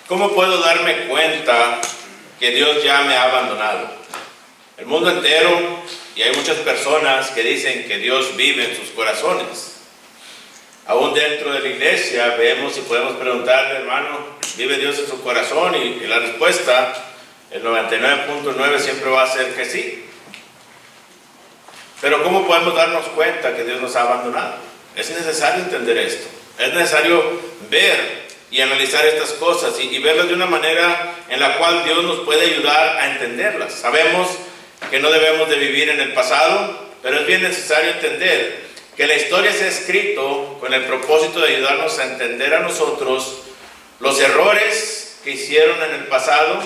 ¿Cómo puedo darme cuenta que Dios ya me ha abandonado? El mundo entero, y hay muchas personas que dicen que Dios vive en sus corazones. Aún dentro de la iglesia vemos y podemos preguntarle, hermano, ¿vive Dios en su corazón? Y la respuesta, el 99.9 siempre va a ser que sí. Pero ¿cómo podemos darnos cuenta que Dios nos ha abandonado? Es necesario entender esto. Es necesario ver y analizar estas cosas y verlas de una manera en la cual Dios nos puede ayudar a entenderlas. Sabemos que no debemos de vivir en el pasado, pero es bien necesario entender que la historia se ha escrito con el propósito de ayudarnos a entender a nosotros los errores que hicieron en el pasado,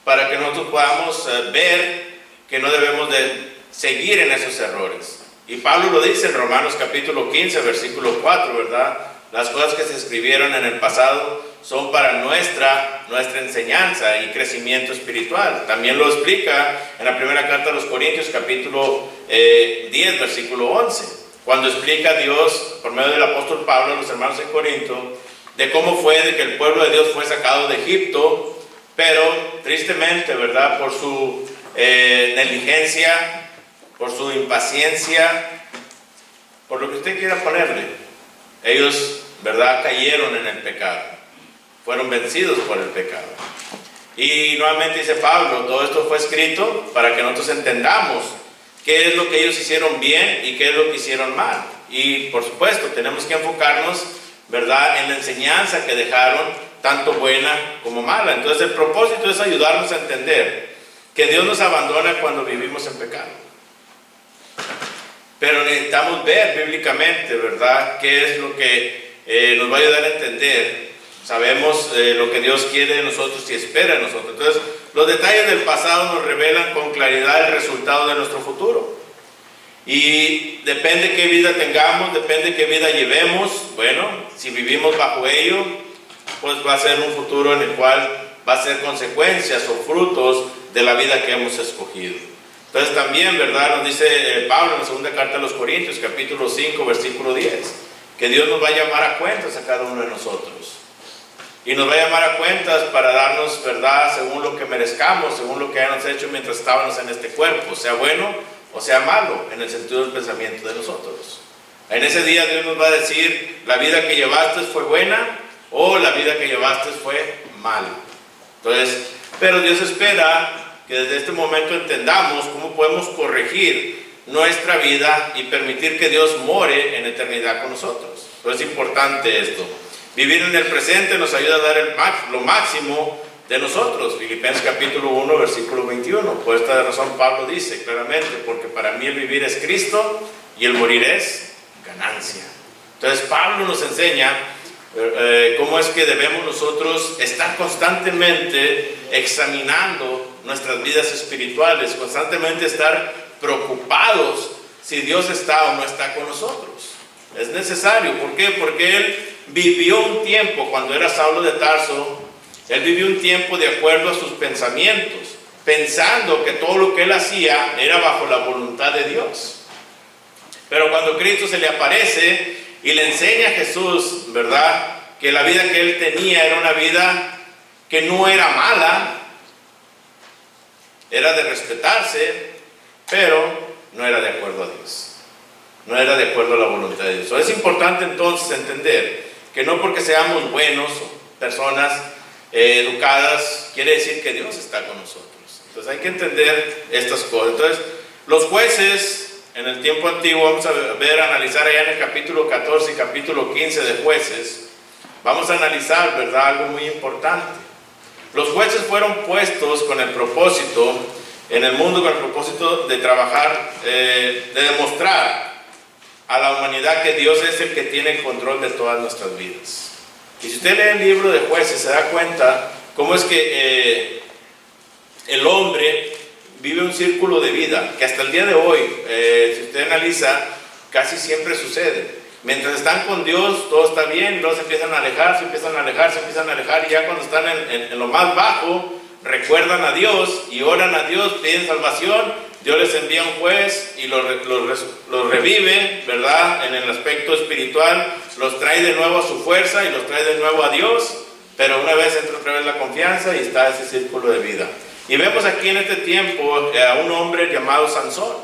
para que nosotros podamos ver que no debemos de seguir en esos errores. Y Pablo lo dice en Romanos capítulo 15, versículo 4, ¿verdad? Las cosas que se escribieron en el pasado son para nuestra enseñanza y crecimiento espiritual. También lo explica en la primera carta a los Corintios, capítulo 10, versículo 11, cuando explica a Dios, por medio del apóstol Pablo, a los hermanos en Corinto, de cómo fue de que el pueblo de Dios fue sacado de Egipto, pero tristemente, ¿verdad?, por su negligencia, por su impaciencia, por lo que usted quiera ponerle, ellos, ¿verdad?, cayeron en el pecado, fueron vencidos por el pecado. Y nuevamente dice Pablo, todo esto fue escrito para que nosotros entendamos qué es lo que ellos hicieron bien y qué es lo que hicieron mal. Y por supuesto tenemos que enfocarnos, ¿verdad?, en la enseñanza que dejaron, tanto buena como mala. Entonces el propósito es ayudarnos a entender que Dios nos abandona cuando vivimos en pecado. Pero necesitamos ver bíblicamente, ¿verdad?, qué es lo que nos va a ayudar a entender. Sabemos lo que Dios quiere de nosotros y espera de nosotros. Entonces, los detalles del pasado nos revelan con claridad el resultado de nuestro futuro. Y depende qué vida tengamos, depende qué vida llevemos. Bueno, si vivimos bajo ello, pues va a ser un futuro en el cual va a ser consecuencias o frutos de la vida que hemos escogido. Entonces también, ¿verdad?, nos dice Pablo en la segunda carta a los Corintios, capítulo 5, versículo 10, que Dios nos va a llamar a cuentas a cada uno de nosotros. Y nos va a llamar a cuentas para darnos, ¿verdad?, según lo que merezcamos, según lo que hayamos hecho mientras estábamos en este cuerpo, sea bueno o sea malo, en el sentido del pensamiento de nosotros. En ese día Dios nos va a decir, la vida que llevaste fue buena o la vida que llevaste fue mala. Entonces, pero Dios espera que desde este momento entendamos cómo podemos corregir nuestra vida y permitir que Dios more en eternidad con nosotros. Entonces es importante esto. Vivir en el presente nos ayuda a dar lo máximo de nosotros. Filipenses capítulo 1, versículo 21. Por esta razón Pablo dice claramente, porque para mí el vivir es Cristo y el morir es ganancia. Entonces Pablo nos enseña cómo es que debemos nosotros estar constantemente examinando nuestras vidas espirituales, constantemente estar preocupados si Dios está o no está con nosotros. Es necesario. ¿Por qué? Porque él vivió un tiempo, cuando era Saulo de Tarso, él vivió un tiempo de acuerdo a sus pensamientos, pensando que todo lo que él hacía era bajo la voluntad de Dios. Pero cuando Cristo se le aparece y le enseña a Jesús, ¿verdad?, que la vida que él tenía era una vida que no era mala, era de respetarse, pero no era de acuerdo a Dios, no era de acuerdo a la voluntad de Dios. Es importante entonces entender que no porque seamos buenos, personas educadas, quiere decir que Dios está con nosotros. Entonces hay que entender estas cosas. Entonces los jueces en el tiempo antiguo, vamos a analizar allá en el capítulo 14 y capítulo 15 de Jueces, vamos a analizar, ¿verdad?, algo muy importante. Los jueces fueron puestos con el propósito, en el mundo con el propósito de trabajar, de demostrar a la humanidad que Dios es el que tiene el control de todas nuestras vidas. Y si usted lee el libro de Jueces, se da cuenta cómo es que el hombre vive un círculo de vida, que hasta el día de hoy, si usted analiza, casi siempre sucede. Mientras están con Dios, todo está bien, luego se empiezan a alejar, se empiezan a alejar, y ya cuando están en lo más bajo, recuerdan a Dios y oran a Dios, piden salvación, Dios les envía un juez y los revive, ¿verdad?, en el aspecto espiritual, los trae de nuevo a su fuerza y los trae de nuevo a Dios, pero una vez entra otra vez la confianza y está ese círculo de vida. Y vemos aquí en este tiempo a un hombre llamado Sansón.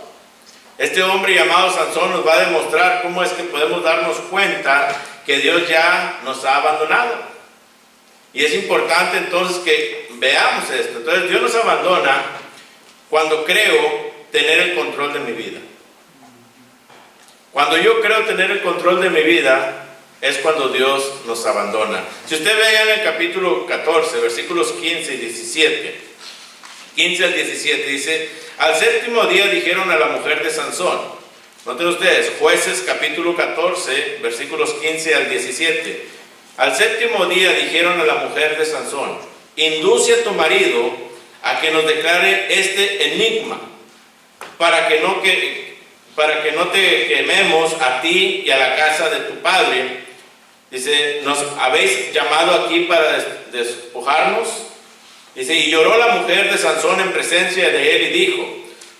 Este hombre llamado Sansón nos va a demostrar cómo es que podemos darnos cuenta que Dios ya nos ha abandonado. Y es importante entonces que veamos esto. Entonces Dios nos abandona cuando creo tener el control de mi vida. Cuando yo creo tener el control de mi vida, es cuando Dios nos abandona. Si usted ve en el capítulo 14, versículos 15 y 17, 15 al 17, dice: al séptimo día dijeron a la mujer de Sansón. Noten ustedes, Jueces capítulo 14, versículos 15 al 17. Al séptimo día dijeron a la mujer de Sansón: induce a tu marido a que nos declare este enigma, para que no te quememos a ti y a la casa de tu padre. Dice: nos habéis llamado aquí para despojarnos. Dice: y lloró la mujer de Sansón en presencia de él y dijo: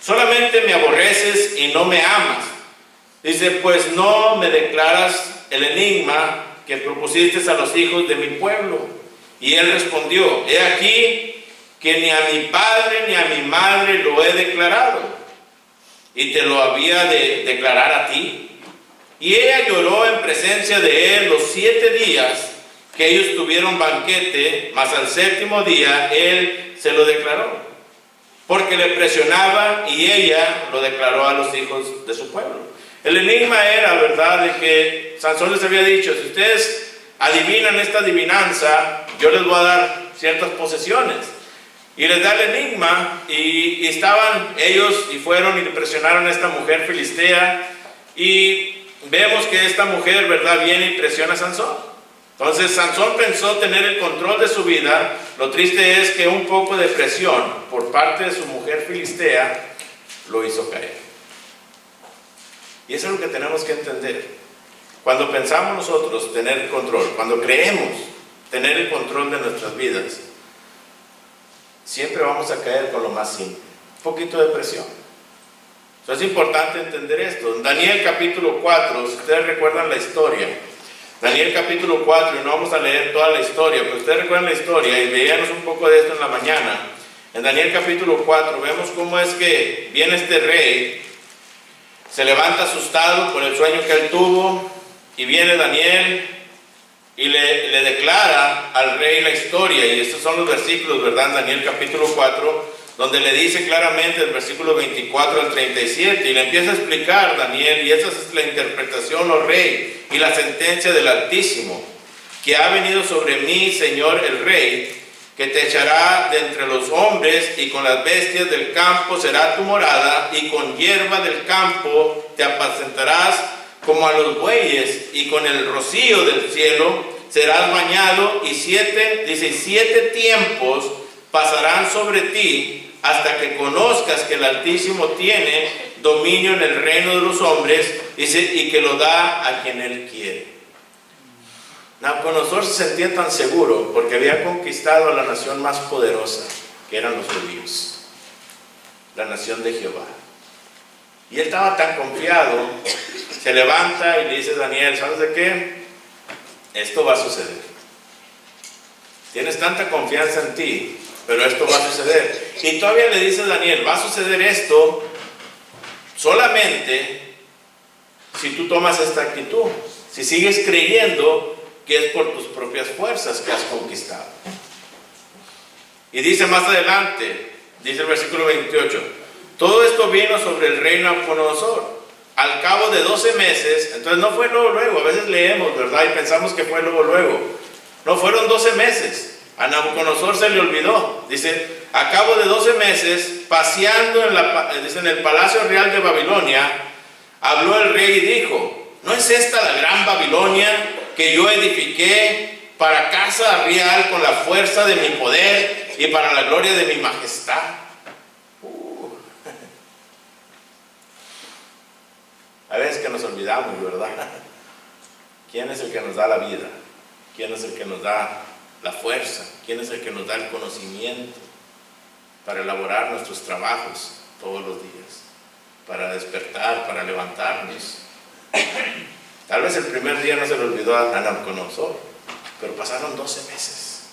solamente me aborreces y no me amas. Dice: pues no me declaras el enigma que propusiste a los hijos de mi pueblo. Y él respondió: he aquí que ni a mi padre ni a mi madre lo he declarado, y te lo había de declarar a ti. Y ella lloró en presencia de él los 7 días que ellos tuvieron banquete, mas al séptimo día él se lo declaró, porque le presionaba, y ella lo declaró a los hijos de su pueblo. El enigma era, ¿verdad?, de que Sansón les había dicho: si ustedes adivinan esta adivinanza, yo les voy a dar ciertas posesiones. Y les da el enigma, y estaban ellos, y fueron y le presionaron a esta mujer filistea, y vemos que esta mujer, ¿verdad?, viene y presiona a Sansón. Entonces Sansón pensó tener el control de su vida. Lo triste es que un poco de presión por parte de su mujer filistea lo hizo caer. Y eso es lo que tenemos que entender. Cuando pensamos nosotros tener el control, cuando creemos tener el control de nuestras vidas, siempre vamos a caer con lo más simple: un poquito de presión. Entonces es importante entender esto. En Daniel capítulo 4, si ustedes recuerdan la historia, Daniel capítulo 4, y no vamos a leer toda la historia, pero ustedes recuerdan la historia, y veíamos un poco de esto en la mañana. En Daniel capítulo 4 vemos cómo es que viene este rey, se levanta asustado por el sueño que él tuvo, y viene Daniel y le declara al rey la historia. Y estos son los versículos, ¿verdad?, en Daniel capítulo 4, donde le dice claramente, el versículo 24 al 37, y le empieza a explicar Daniel, y esa es la interpretación, oh rey, y la sentencia del Altísimo, que ha venido sobre mí, Señor el rey, que te echará de entre los hombres, y con las bestias del campo será tu morada, y con hierba del campo te apacentarás como a los bueyes, y con el rocío del cielo serás bañado, y 7 tiempos pasarán sobre ti, hasta que conozcas que el Altísimo tiene dominio en el reino de los hombres, y que lo da a quien él quiere. Nabucodonosor se sentía tan seguro porque había conquistado a la nación más poderosa, que eran los judíos, la nación de Jehová. Y él estaba tan confiado, se levanta y le dice a Daniel: ¿sabes de qué? Esto va a suceder. Tienes tanta confianza en ti, pero esto va a suceder. Y todavía le dice a Daniel: va a suceder esto solamente si tú tomas esta actitud, si sigues creyendo que es por tus propias fuerzas que has conquistado. Y dice más adelante, dice el versículo 28, todo esto vino sobre el rey Nabucodonosor al cabo de 12 meses. Entonces no fue luego, a veces leemos, ¿verdad?, y pensamos que fue luego. No, fueron 12 meses. A Nabucodonosor se le olvidó. Dice: a cabo de 12 meses, paseando en el palacio real de Babilonia, habló el rey y dijo: ¿no es esta la gran Babilonia que yo edifiqué para casa real con la fuerza de mi poder y para la gloria de mi majestad? A veces que nos olvidamos, ¿verdad? ¿Quién es el que nos da la vida? ¿Quién es el que nos da la fuerza? ¿Quién es el que nos da el conocimiento para elaborar nuestros trabajos todos los días? Para despertar, para levantarnos. Tal vez el primer día no se le olvidó a Nabucodonosor, pero pasaron 12 meses.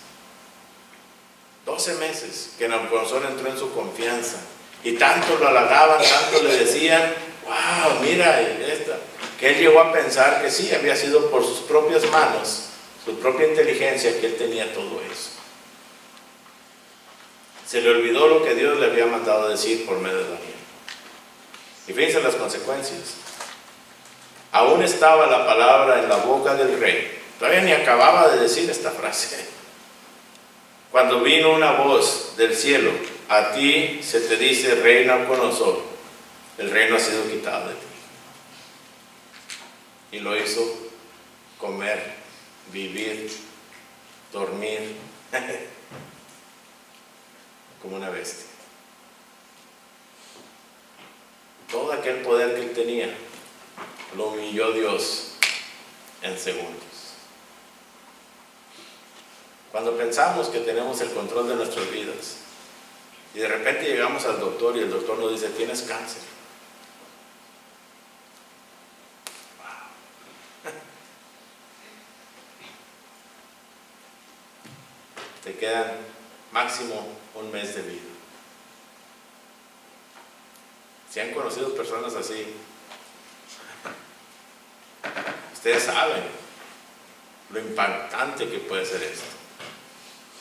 12 meses que Nabucodonosor entró en su confianza. Y tanto lo halagaban, tanto le decían, wow, mira esta. Que él llegó a pensar que sí, había sido por sus propias manos, su propia inteligencia, que él tenía todo eso. Se le olvidó lo que Dios le había mandado decir por medio de Daniel. Y fíjense las consecuencias. Aún estaba la palabra en la boca del rey. Todavía ni acababa de decir esta frase. Cuando vino una voz del cielo: a ti se te dice, rey Nabucodonosor, el reino ha sido quitado de ti. Y lo hizo comer, vivir, dormir, como una bestia. Todo aquel poder que él tenía, lo humilló Dios en segundos. Cuando pensamos que tenemos el control de nuestras vidas y de repente llegamos al doctor y el doctor nos dice, tienes cáncer. Wow. Te quedan máximo un mes de vida. Si han conocido personas así, ustedes saben lo impactante que puede ser esto.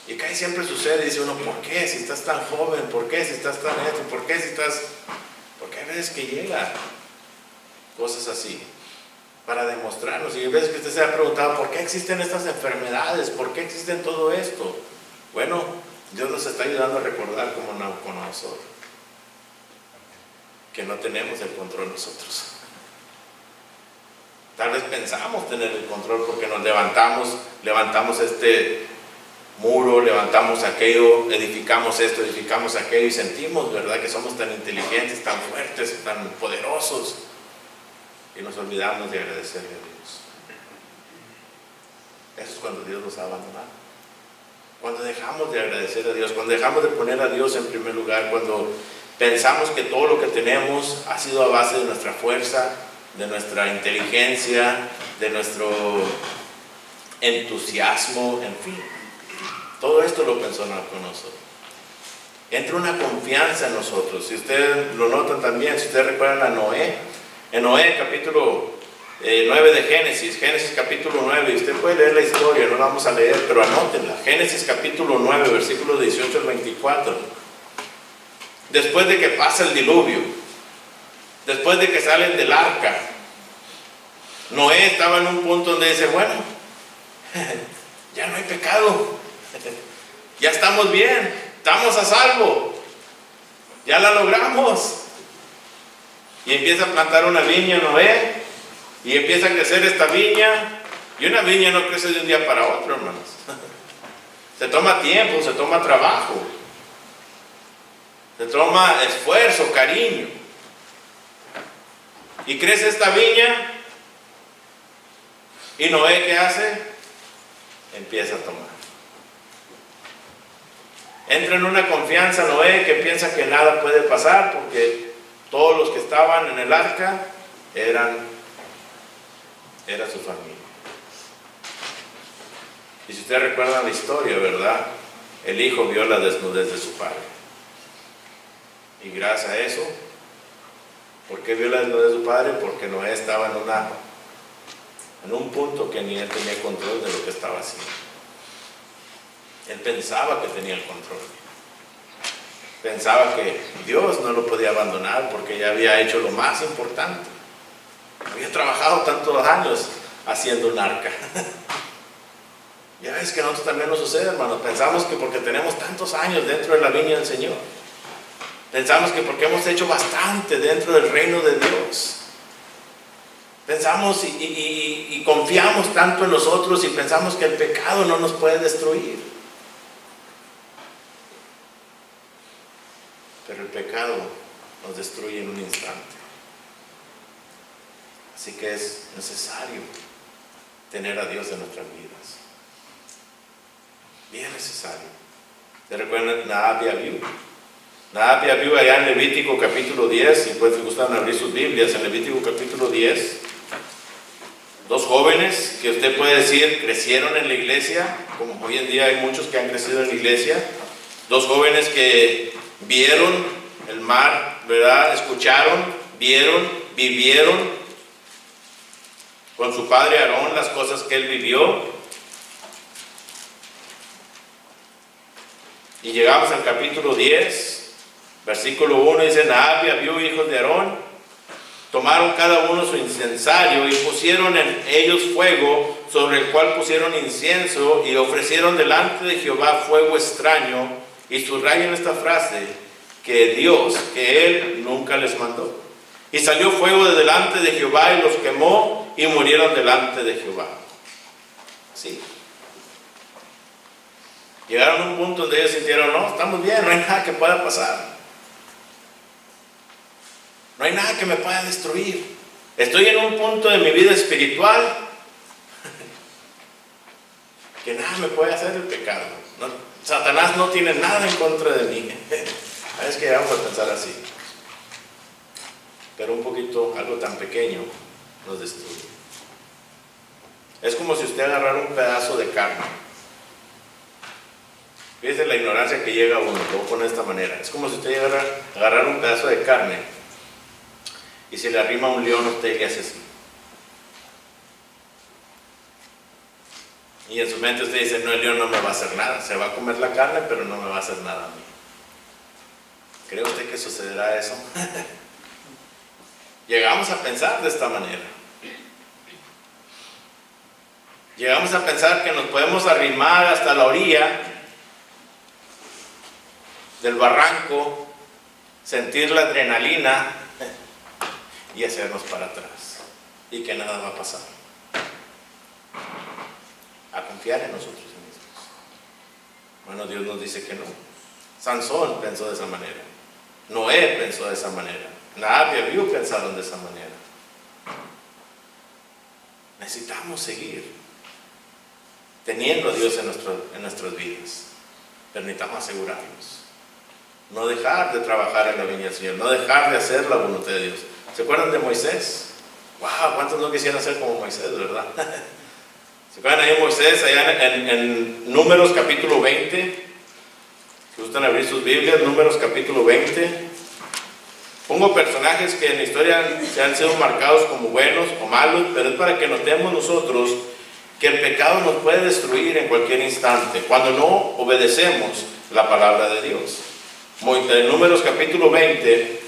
Y casi siempre sucede, dice uno, ¿por qué? Si estás tan joven, ¿por qué? Si estás tan esto, ¿por qué? Si estás... Porque hay veces que llega cosas así para demostrarnos. Y hay veces que usted se ha preguntado, ¿por qué existen estas enfermedades? ¿Por qué existen todo esto? Bueno, Dios nos está ayudando a recordar como Nabucodonosor, que no tenemos el control nosotros. Tal vez pensamos tener el control porque nos levantamos este muro, levantamos aquello, edificamos esto, edificamos aquello y sentimos, ¿verdad?, que somos tan inteligentes, tan fuertes, tan poderosos, y nos olvidamos de agradecerle a Dios. Eso es cuando Dios nos ha abandonado. Cuando dejamos de agradecer a Dios, cuando dejamos de poner a Dios en primer lugar, cuando pensamos que todo lo que tenemos ha sido a base de nuestra fuerza, de nuestra inteligencia, de nuestro entusiasmo, en fin. Todo esto lo pensó Nabucodonosor. Entra una confianza en nosotros. Si ustedes lo notan también, si ustedes recuerdan a Noé, en Noé capítulo 9 de Génesis capítulo 9, y usted puede leer la historia, no la vamos a leer, pero anótenla. Génesis capítulo 9, versículos 18 al 24. Después de que pasa el diluvio, después de que salen del arca, Noé estaba en un punto donde dice, bueno, ya no hay pecado, ya estamos bien, estamos a salvo, ya la logramos. Y empieza a plantar una viña Noé, y empieza a crecer esta viña, y una viña no crece de un día para otro, hermanos. Se toma tiempo, se toma trabajo, se toma esfuerzo, cariño. Y crece esta viña, y Noé, ¿qué hace? Empieza a tomar. Entra en una confianza Noé que piensa que nada puede pasar porque todos los que estaban en el arca era su familia. Y si ustedes recuerdan la historia, ¿verdad? El hijo vio la desnudez de su padre. Y gracias a eso, ¿por qué vio la desnudez de su padre? Porque Noé estaba en un punto que ni él tenía control de lo que estaba haciendo. Él pensaba que tenía el control. Pensaba que Dios no lo podía abandonar porque ya había hecho lo más importante. Había trabajado tantos años haciendo un arca. Ya ves que a nosotros también nos sucede, hermanos. Pensamos que porque tenemos tantos años dentro de la viña del Señor, pensamos que porque hemos hecho bastante dentro del reino de Dios, pensamos y confiamos tanto en nosotros y pensamos que el pecado no nos puede destruir. Pero el pecado nos destruye en un instante. Así que es necesario tener a Dios en nuestras vidas. Bien necesario. ¿Se recuerdan Nadab y Abiú? Nadab y Abiú allá en Levítico capítulo 10, si pues gustan abrir sus Biblias, en Levítico capítulo 10, dos jóvenes que usted puede decir crecieron en la iglesia, como hoy en día hay muchos que han crecido en la iglesia, Dos jóvenes que vieron el mar, ¿verdad? Escucharon, vieron, vivieron con su padre Aarón las cosas que él vivió. Y llegamos al capítulo 10, versículo 1, dice: Nadab y Abiú, hijos de Aarón, tomaron cada uno su incensario y pusieron en ellos fuego, sobre el cual pusieron incienso, y ofrecieron delante de Jehová fuego extraño. Y subrayen esta frase: que Dios, que Él nunca les mandó. Y salió fuego de delante de Jehová y los quemó, y murieron delante de Jehová. Sí. Llegaron a un punto donde ellos sintieron: no, estamos bien, no hay nada que pueda pasar. No hay nada que me pueda destruir. Estoy en un punto de mi vida espiritual que nada me puede hacer el pecado. No, Satanás no tiene nada en contra de mí. Es que vamos a pensar así. Pero un poquito, algo tan pequeño, nos destruye. Es como si usted agarrara un pedazo de carne. Fíjese la ignorancia que llega a uno. Lo voy a poner de esta manera. Es como si usted agarrara un pedazo de carne y se le arrima un león, usted le hace así. Y en su mente usted dice: no, el león no me va a hacer nada. Se va a comer la carne, pero no me va a hacer nada a mí. ¿Cree usted que sucederá eso? Llegamos a pensar de esta manera. Llegamos a pensar que nos podemos arrimar hasta la orilla del barranco, sentir la adrenalina y hacernos para atrás, y que nada va a pasar. A confiar en nosotros mismos. Bueno, Dios nos dice que no. Sansón pensó de esa manera. Noé pensó de esa manera. Nadab y Abiú pensaron de esa manera. Necesitamos seguir teniendo a Dios en nuestras vidas. Pero necesitamos asegurarnos. No dejar de trabajar en la viña del Señor. No dejar de hacer la voluntad de Dios. ¿Se acuerdan de Moisés? ¡Wow! ¿Cuántos no quisieran ser como Moisés, verdad? ¿Se acuerdan ahí de Moisés, allá en Números capítulo 20? Si gustan abrir sus Biblias, Números capítulo 20. Pongo personajes que en la historia se han sido marcados como buenos o malos, pero es para que notemos nosotros que el pecado nos puede destruir en cualquier instante cuando no obedecemos la palabra de Dios. Números capítulo 20,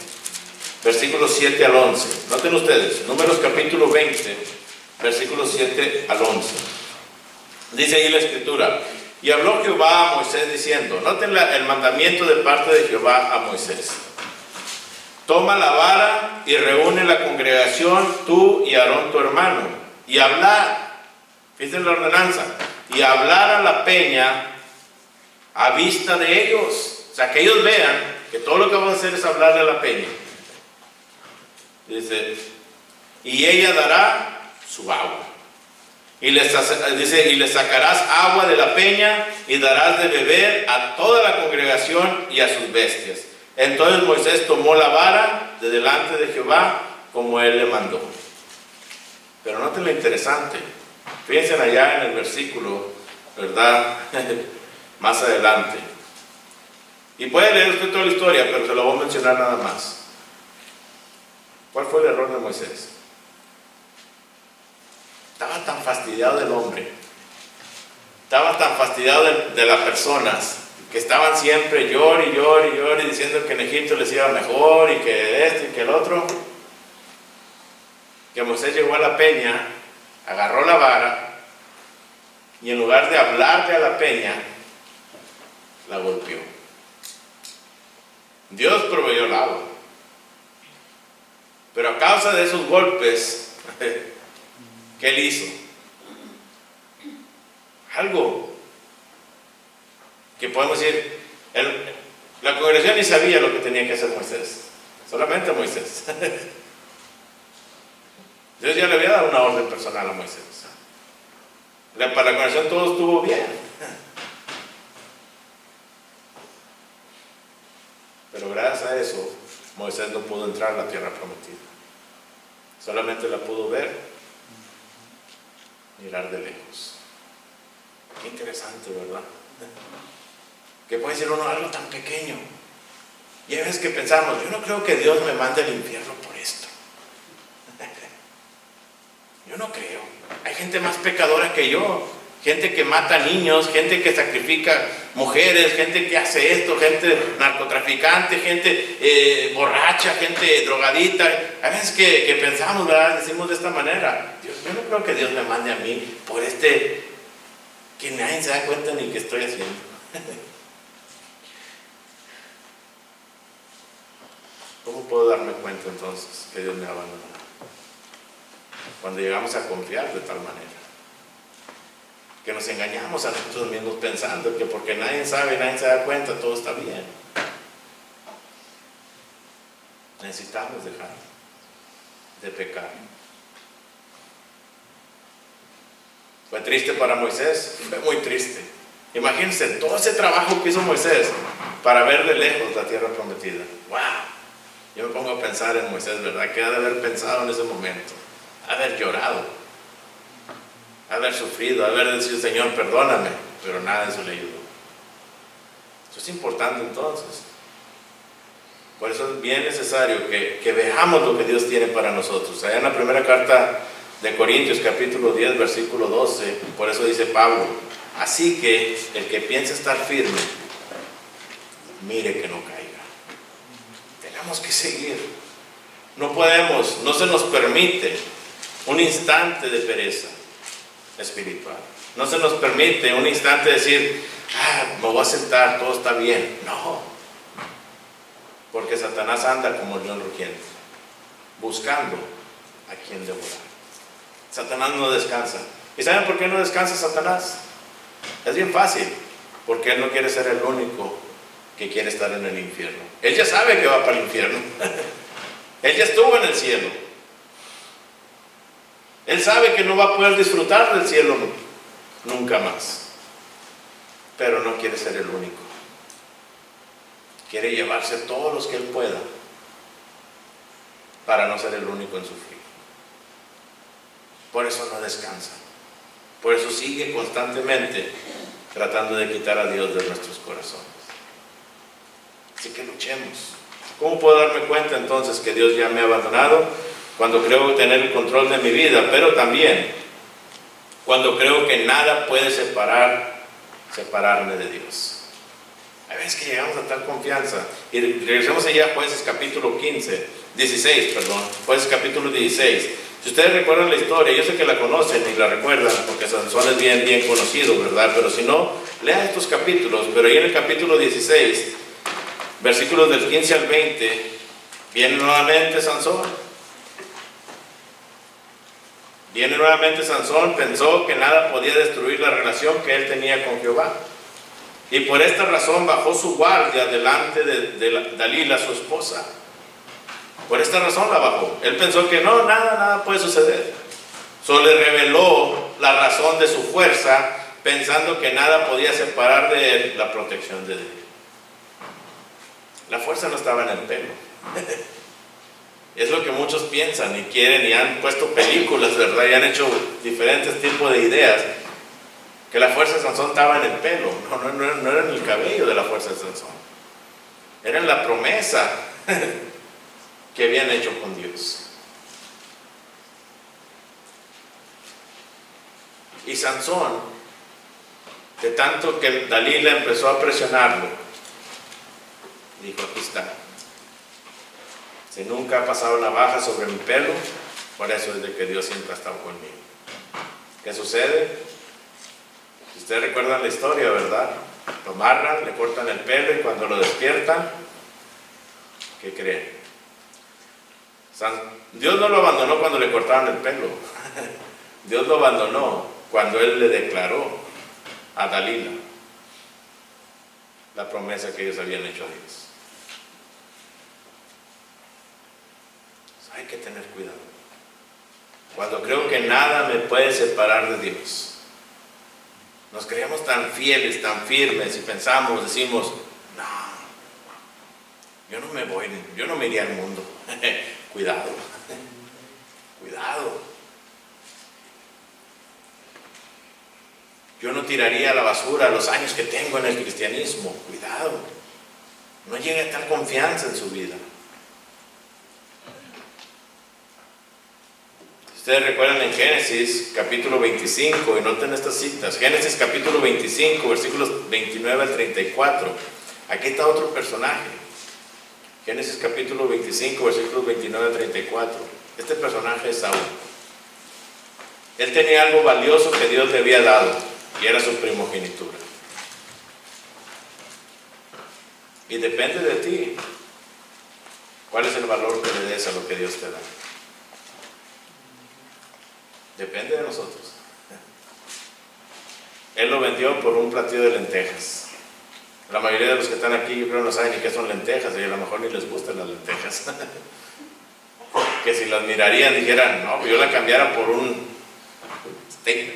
versículos 7 al 11. Noten ustedes, Números capítulo 20, versículos 7 al 11. Dice ahí la escritura: y habló Jehová a Moisés diciendo, noten el mandamiento de parte de Jehová a Moisés: toma la vara y reúne la congregación, tú y Aarón tu hermano, y hablar, fíjense la ordenanza, y hablar a la peña a vista de ellos. O sea, que ellos vean que todo lo que vamos a hacer es hablarle a la peña. Dice: y ella dará su agua. Y dice: y le sacarás agua de la peña y darás de beber a toda la congregación y a sus bestias. Entonces Moisés tomó la vara de delante de Jehová como él le mandó. Pero noten lo interesante. Fíjense allá en el versículo, ¿verdad? Más adelante. Y puede leer usted toda la historia, pero se lo voy a mencionar nada más. ¿Cuál fue el error de Moisés? Estaba tan fastidiado del hombre, estaba tan fastidiado de las personas, que estaban siempre llor y diciendo que en Egipto les iba mejor y que esto y que el otro, que Moisés llegó a la peña, agarró la vara y en lugar de hablarle a la peña, la golpeó. Dios proveyó el agua, pero a causa de esos golpes, ¿qué él hizo? Algo que podemos decir, la congregación ni sabía lo que tenía que hacer Moisés, solamente Moisés. Dios ya le había dado una orden personal a Moisés. Para la congregación todo estuvo bien. Pero gracias a eso, Moisés no pudo entrar a la tierra prometida. Solamente la pudo ver, mirar de lejos. Qué interesante, ¿verdad? Que puede decir uno algo tan pequeño. Y hay veces que pensamos, yo no creo que Dios me mande al infierno por esto. Yo no creo. Hay gente más pecadora que yo. Gente que mata niños, gente que sacrifica mujeres, gente que hace esto, gente narcotraficante, gente borracha, gente drogadita. Hay veces que pensamos, ¿verdad? Decimos de esta manera, Dios, yo no creo que Dios me mande a mí por que nadie se da cuenta ni qué estoy haciendo. ¿Cómo puedo darme cuenta entonces que Dios me ha abandonado? Cuando llegamos a confiar de tal manera que nos engañamos a nosotros mismos pensando que porque nadie sabe, nadie se da cuenta, todo está bien. Necesitamos dejar de pecar. Fue triste para Moisés, fue muy triste. Imagínense todo ese trabajo que hizo Moisés para ver de lejos la tierra prometida. ¡Wow! Yo me pongo a pensar en Moisés, ¿verdad? ¿Qué ha de haber pensado en ese momento? Haber llorado, haber sufrido, haber dicho, Señor, perdóname, pero nada de eso le ayudó. Eso es importante entonces. Por eso es bien necesario que veamos lo que Dios tiene para nosotros. Allá en la primera carta de Corintios, capítulo 10, versículo 12, por eso dice Pablo, así que el que piensa estar firme, mire que no caiga. Tenemos que seguir. No podemos, no se nos permite un instante de pereza espiritual. No se nos permite un instante de decir, me voy a sentar, todo está bien. No, porque Satanás anda como el león rugiente, buscando a quien devorar. Satanás no descansa. ¿Y saben por qué no descansa Satanás? Es bien fácil, porque él no quiere ser el único que quiere estar en el infierno. Él ya sabe que va para el infierno. Él ya estuvo en el cielo. Él sabe que no va a poder disfrutar del cielo nunca más. Pero no quiere ser el único. Quiere llevarse todos los que él pueda para no ser el único en sufrir. Por eso no descansa. Por eso sigue constantemente tratando de quitar a Dios de nuestros corazones. Así que luchemos. ¿Cómo puedo darme cuenta entonces que Dios ya me ha abandonado? Cuando creo tener el control de mi vida, pero también cuando creo que nada puede separarme de Dios. Hay veces que llegamos a tal confianza. Y regresemos allá a Jueces capítulo 16, Jueces capítulo 16. Si ustedes recuerdan la historia, yo sé que la conocen y la recuerdan, porque Sansón es bien conocido, ¿verdad? Pero si no, lean estos capítulos. Pero ahí en el capítulo 16, versículos del 15 al 20, viene nuevamente Sansón. Pensó que nada podía destruir la relación que él tenía con Jehová. Y por esta razón bajó su guardia delante de Dalila, su esposa. Por esta razón la bajó. Él pensó que no, nada puede suceder. Solo le reveló la razón de su fuerza, pensando que nada podía separar de él la protección de Dios. La fuerza no estaba en el pelo. Es lo que muchos piensan y quieren y han puesto películas, ¿verdad? Y han hecho diferentes tipos de ideas. Que la fuerza de Sansón estaba en el pelo. No era en el cabello de la fuerza de Sansón. Era en la promesa que habían hecho con Dios. Y Sansón, de tanto que Dalila empezó a presionarlo, dijo, aquí está. Si nunca ha pasado navaja sobre mi pelo, por eso es de que Dios siempre ha estado conmigo. ¿Qué sucede? Si ustedes recuerdan la historia, ¿verdad? Lo amarran, le cortan el pelo y cuando lo despiertan, ¿qué creen? Dios no lo abandonó cuando le cortaron el pelo. Dios lo abandonó cuando él le declaró a Dalila la promesa que ellos habían hecho a Dios. Hay que tener cuidado. Cuando creo que nada me puede separar de Dios, nos creemos tan fieles, tan firmes y decimos, no, yo no me iría al mundo. Cuidado. Yo no tiraría a la basura los años que tengo en el cristianismo. Cuidado, no llegue a tal confianza en su vida. Ustedes recuerdan en Génesis capítulo 25, y noten estas citas, Génesis capítulo 25, versículos 29 al 34. Aquí está otro personaje. Génesis capítulo 25, versículos 29 al 34. Este personaje es Saúl. Él tenía algo valioso que Dios le había dado, y era su primogenitura. Y depende de ti cuál es el valor que le des a lo que Dios te da. Depende de nosotros. Él lo vendió por un platillo de lentejas. La mayoría de los que están aquí, yo creo, no saben ni qué son lentejas, y a lo mejor ni les gustan las lentejas. Que si las mirarían dijeran, no, yo la cambiara por un steak,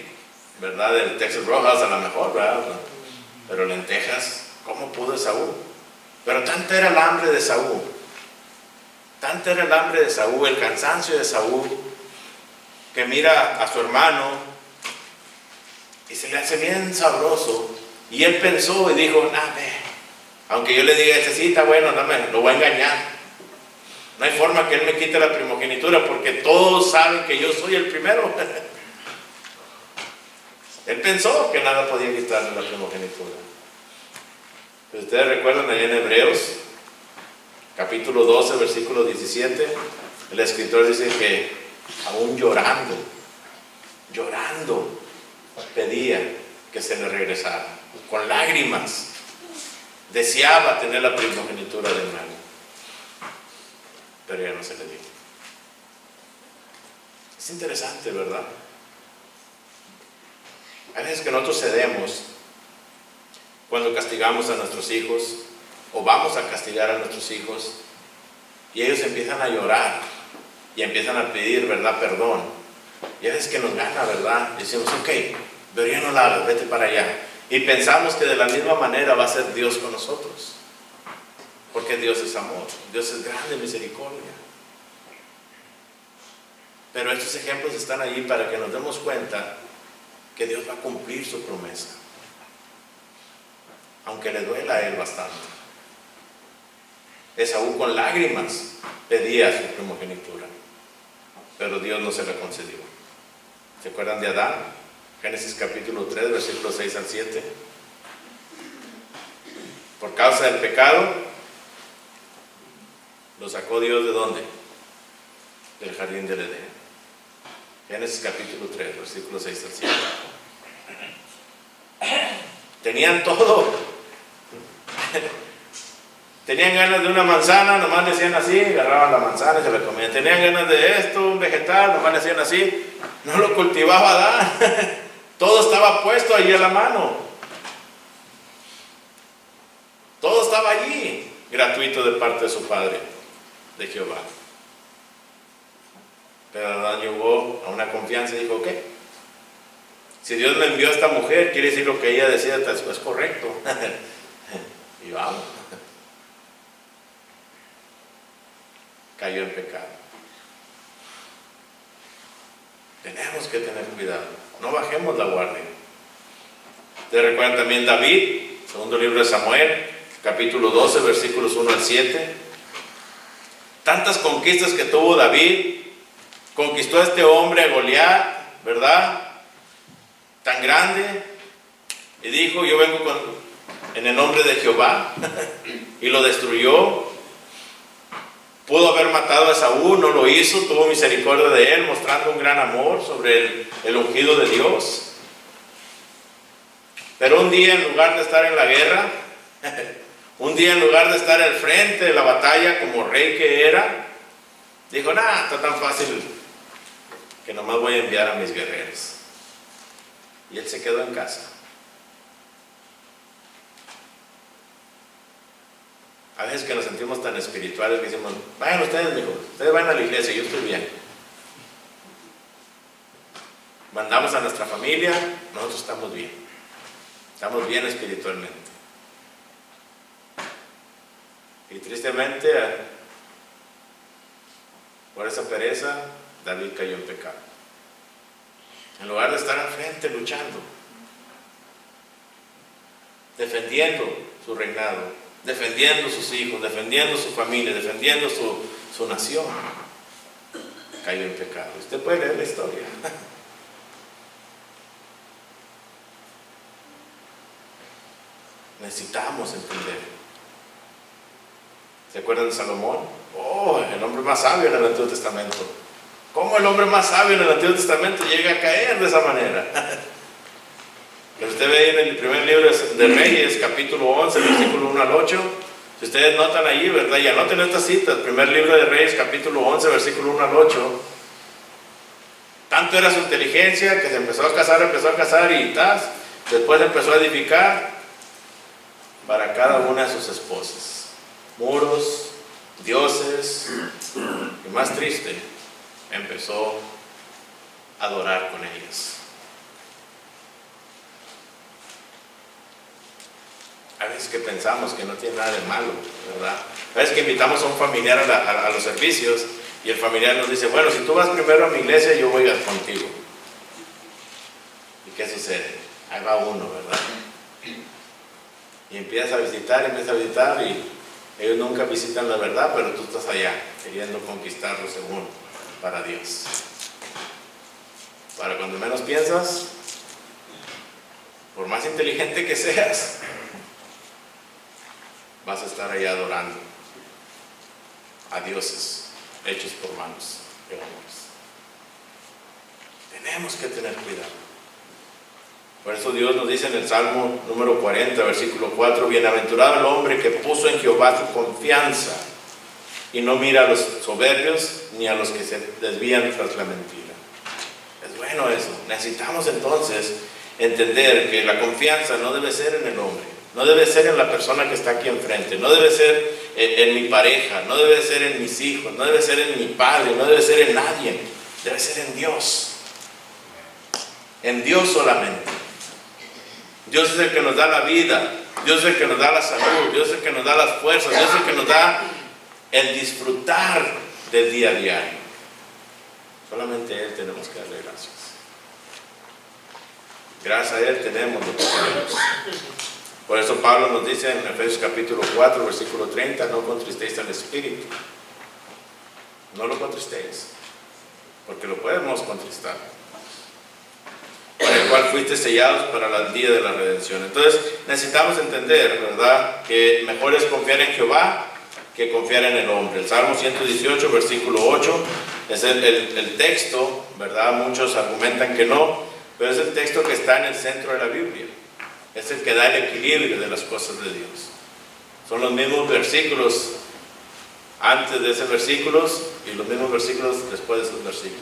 ¿verdad? Del Texas Rojas, a lo mejor, ¿verdad? Pero lentejas, ¿cómo pudo Saúl? Pero tanta era el hambre de Saúl, tanta era el hambre de Saúl, el cansancio de Saúl, que mira a su hermano y se le hace bien sabroso, y él pensó y dijo, aunque yo le diga, ese sí está bueno, lo voy a engañar, no hay forma que él me quite la primogenitura, porque todos saben que yo soy el primero. Él pensó que nada podía quitarle la primogenitura. Pero ustedes recuerdan allá en Hebreos capítulo 12, versículo 17, el escritor dice que aún llorando, pedía que se le regresara. Con lágrimas, deseaba tener la primogenitura de nuevo. Pero ya no se le dio. Es interesante, ¿verdad? Hay veces que nosotros cedemos cuando castigamos a nuestros hijos, o vamos a castigar a nuestros hijos, y ellos empiezan a llorar y empiezan a pedir, ¿verdad?, perdón. Y a veces que nos gana, ¿verdad? Y decimos, ok, pero ya no la hagas, vete para allá. Y pensamos que de la misma manera va a ser Dios con nosotros, porque Dios es amor, Dios es grande misericordia. Pero estos ejemplos están allí para que nos demos cuenta que Dios va a cumplir su promesa, aunque le duela a él bastante. Esaú con lágrimas pedía su primogenitura, pero Dios no se la concedió. ¿Se acuerdan de Adán? Génesis capítulo 3, versículos 6 al 7. Por causa del pecado, lo sacó Dios ¿de dónde? Del jardín del Edén. Génesis capítulo 3, versículos 6 al 7. Tenían todo. Tenían ganas de una manzana, nomás le hacían así, agarraban la manzana y se la comían. Tenían ganas de esto, un vegetal, nomás le hacían así. No lo cultivaba Adán. Todo estaba puesto allí a la mano. Todo estaba allí, gratuito de parte de su padre, de Jehová. Pero Adán llegó a una confianza y dijo, ok, si Dios me envió a esta mujer, quiere decir lo que ella decía es correcto. Y vamos. Cayó en pecado. Tenemos que tener cuidado, no bajemos la guardia. Ustedes recuerdan también David, segundo libro de Samuel, capítulo 12, versículos 1 al 7. Tantas conquistas que tuvo David. Conquistó a este hombre, Goliat, ¿verdad? Tan grande. Y dijo, yo vengo en el nombre de Jehová. Y lo destruyó. Pudo haber matado a Saúl, no lo hizo. Tuvo misericordia de él, mostrando un gran amor sobre el ungido de Dios. Pero un día, en lugar de estar en la guerra, un día en lugar de estar al frente de la batalla como rey que era, dijo, está tan fácil que nomás voy a enviar a mis guerreros. Y él se quedó en casa. A veces que nos sentimos tan espirituales que decimos, vayan ustedes, mijos, ustedes van a la iglesia, yo estoy bien. Mandamos a nuestra familia, nosotros estamos bien espiritualmente. Y tristemente, por esa pereza, David cayó en pecado. En lugar de estar al frente luchando, defendiendo su reinado, defendiendo sus hijos, defendiendo su familia, defendiendo su nación, cayó en pecado. Usted puede leer la historia. Necesitamos entender. ¿Se acuerdan de Salomón? Oh, el hombre más sabio en el Antiguo Testamento. ¿Cómo el hombre más sabio en el Antiguo Testamento llega a caer de esa manera? Que usted ve en el primer libro de Reyes, capítulo 11, versículo 1 al 8. Si ustedes notan allí, ¿verdad? Y anoten estas citas. Primer libro de Reyes, capítulo 11, versículo 1 al 8. Tanto era su inteligencia que se empezó a casar y después empezó a edificar para cada una de sus esposas muros, dioses, y más triste, empezó a adorar con ellas. A veces que pensamos que no tiene nada de malo, ¿verdad? A veces que invitamos a un familiar a los servicios y el familiar nos dice, bueno, si tú vas primero a mi iglesia, yo voy contigo. ¿Y qué sucede? Ahí va uno, ¿verdad? Y empieza a visitar y ellos nunca visitan la verdad, pero tú estás allá queriendo conquistarlo según para Dios. Para cuando menos piensas, por más inteligente que seas, vas a estar allá adorando a dioses hechos por manos de hombres. Tenemos que tener cuidado. Por eso Dios nos dice en el Salmo número 40, versículo 4, bienaventurado el hombre que puso en Jehová su confianza y no mira a los soberbios ni a los que se desvían tras la mentira. Es bueno eso. Necesitamos entonces entender que la confianza no debe ser en el hombre, no debe ser en la persona que está aquí enfrente, no debe ser en mi pareja, no debe ser en mis hijos, no debe ser en mi padre, no debe ser en nadie, debe ser en Dios. En Dios solamente. Dios es el que nos da la vida, Dios es el que nos da la salud, Dios es el que nos da las fuerzas, Dios es el que nos da el disfrutar del día a día. Solamente a Él tenemos que darle gracias. Gracias a Él tenemos lo que tenemos. Por eso Pablo nos dice en Efesios capítulo 4, versículo 30, no contristéis al Espíritu. No lo contristéis, porque lo podemos contristar. Para el cual fuiste sellados para el día de la redención. Entonces necesitamos entender, ¿verdad?, que mejor es confiar en Jehová que confiar en el hombre. El Salmo 118, versículo 8, es el texto, ¿verdad? Muchos argumentan que no, pero es el texto que está en el centro de la Biblia. Es el que da el equilibrio de las cosas de Dios. Son los mismos versículos antes de esos versículos y los mismos versículos después de esos versículos.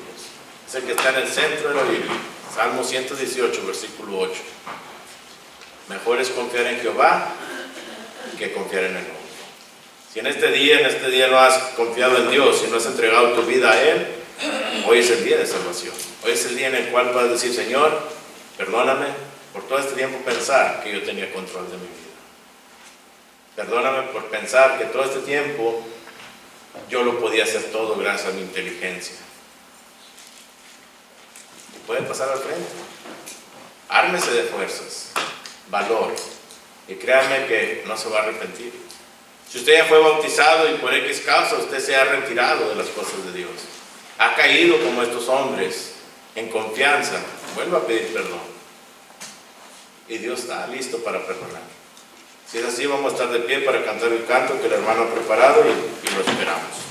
Es el que está en el centro de la Biblia. Salmo 118, versículo 8. Mejor es confiar en Jehová que confiar en el hombre. Si en este día no has confiado en Dios, si no has entregado tu vida a Él, hoy es el día de salvación. Hoy es el día en el cual vas a decir, Señor, perdóname por todo este tiempo pensar que yo tenía control de mi vida. Perdóname por pensar que todo este tiempo yo lo podía hacer todo gracias a mi inteligencia. Puede pasar al frente. Ármese de fuerzas, valor, y créanme que no se va a arrepentir. Si usted ya fue bautizado y por X causa usted se ha retirado de las cosas de Dios, ha caído como estos hombres en confianza, vuelva a pedir perdón y Dios está listo para perdonar. Si es así, vamos a estar de pie para cantar el canto que el hermano ha preparado y lo esperamos.